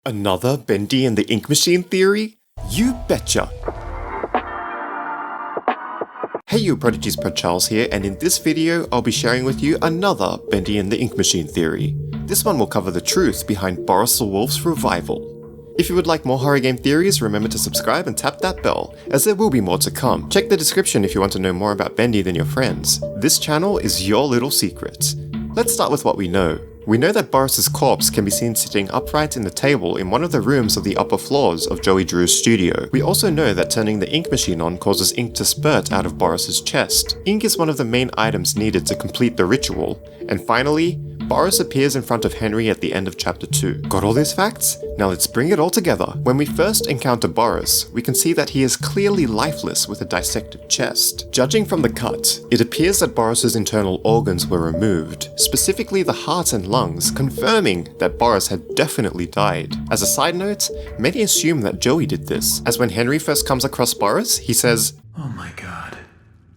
Another Bendy and the ink machine theory? You betcha! Hey you prodigies, ProdCharles here, and in this video I'll be sharing with you another Bendy and the ink machine theory. This one will cover the truth behind Boris the Wolf's revival. If you would like more horror game theories, remember to subscribe and tap that bell, as there will be more to come. Check the description if you want to know more about Bendy than your friends. This channel is your little secret. Let's start with what we know. We know that Boris's corpse can be seen sitting upright in the table in one of the rooms of the upper floors of Joey Drew's studio. We also know that turning the ink machine on causes ink to spurt out of Boris's chest. Ink is one of the main items needed to complete the ritual. And finally, Boris appears in front of Henry at the end of chapter 2. Got all these facts? Now let's bring it all together. When we first encounter Boris, we can see that he is clearly lifeless with a dissected chest. Judging from the cut, it appears that Boris's internal organs were removed, specifically the heart and lungs, confirming that Boris had definitely died. As a side note, many assume that Joey did this, as when Henry first comes across Boris, he says, "Oh my god,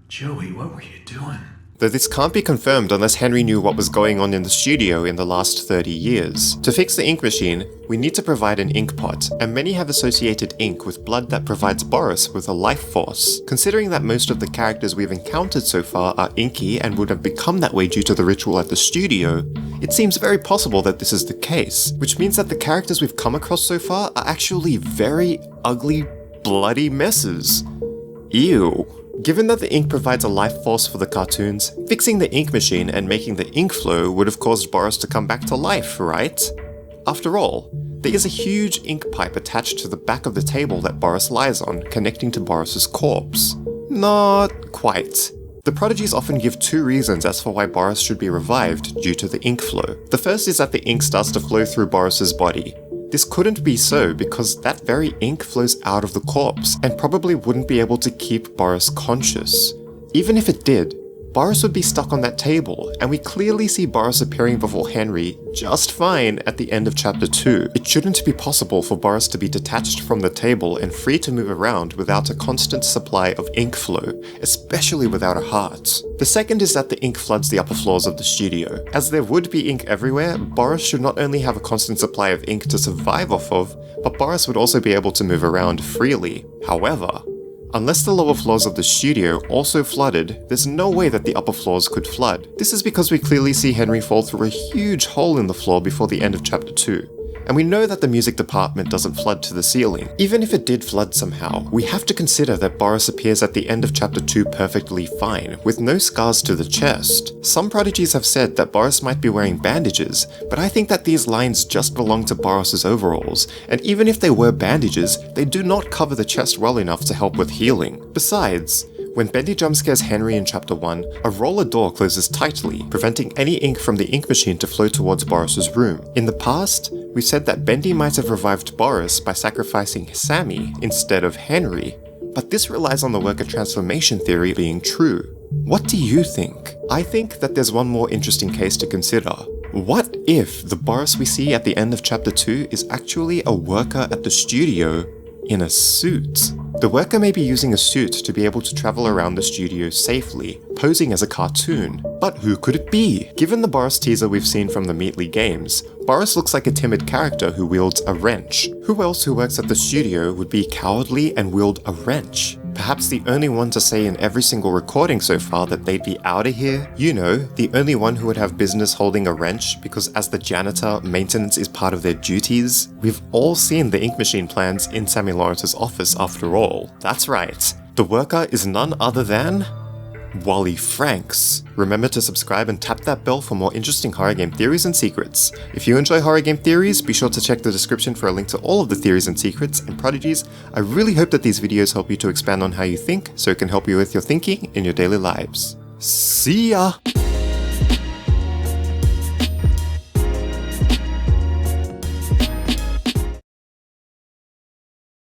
Joey, what were you doing?" Though this can't be confirmed unless Henry knew what was going on in the studio in the last 30 years. To fix the ink machine, we need to provide an ink pot, and many have associated ink with blood that provides Boris with a life force. Considering that most of the characters we've encountered so far are inky and would have become that way due to the ritual at the studio, it seems very possible that this is the case, which means that the characters we've come across so far are actually very ugly, bloody messes. Ew. Given that the ink provides a life force for the cartoons, fixing the ink machine and making the ink flow would have caused Boris to come back to life, right? After all, there is a huge ink pipe attached to the back of the table that Boris lies on, connecting to Boris's corpse. Not quite. The prodigies often give two reasons as for why Boris should be revived due to the ink flow. The first is that the ink starts to flow through Boris's body. This couldn't be so because that very ink flows out of the corpse and probably wouldn't be able to keep Boris conscious. Even if it did, Boris would be stuck on that table, and we clearly see Boris appearing before Henry just fine at the end of chapter 2. It shouldn't be possible for Boris to be detached from the table and free to move around without a constant supply of ink flow, especially without a heart. The second is that the ink floods the upper floors of the studio. As there would be ink everywhere, Boris should not only have a constant supply of ink to survive off of, but Boris would also be able to move around freely. However, unless the lower floors of the studio also flooded, there's no way that the upper floors could flood. This is because we clearly see Henry fall through a huge hole in the floor before the end of chapter 2. And we know that the music department doesn't flood to the ceiling. Even if it did flood somehow, we have to consider that Boris appears at the end of chapter 2 perfectly fine, with no scars to the chest. Some prodigies have said that Boris might be wearing bandages, but I think that these lines just belong to Boris's overalls, and even if they were bandages, they do not cover the chest well enough to help with healing. Besides, when Bendy jumpscares Henry in chapter 1, a roller door closes tightly, preventing any ink from the ink machine to flow towards Boris's room. In the past, we said that Bendy might have revived Boris by sacrificing Sammy instead of Henry, but this relies on the worker transformation theory being true. What do you think? I think that there's one more interesting case to consider. What if the Boris we see at the end of chapter 2 is actually a worker at the studio in a suit? The worker may be using a suit to be able to travel around the studio safely, posing as a cartoon. But who could it be? Given the Boris teaser we've seen from theMeatly games, Boris looks like a timid character who wields a wrench. Who else who works at the studio would be cowardly and wield a wrench? Perhaps the only one to say in every single recording so far that they'd be out of here? You know, the only one who would have business holding a wrench because as the janitor, maintenance is part of their duties. We've all seen the ink machine plans in Sammy Lawrence's office after all. That's right, the worker is none other than Wally Franks. Remember to subscribe and tap that bell for more interesting horror game theories and secrets. If you enjoy horror game theories, be sure to check the description for a link to all of the theories and secrets. And prodigies, I really hope that these videos help you to expand on how you think, so it can help you with your thinking in your daily lives. See ya!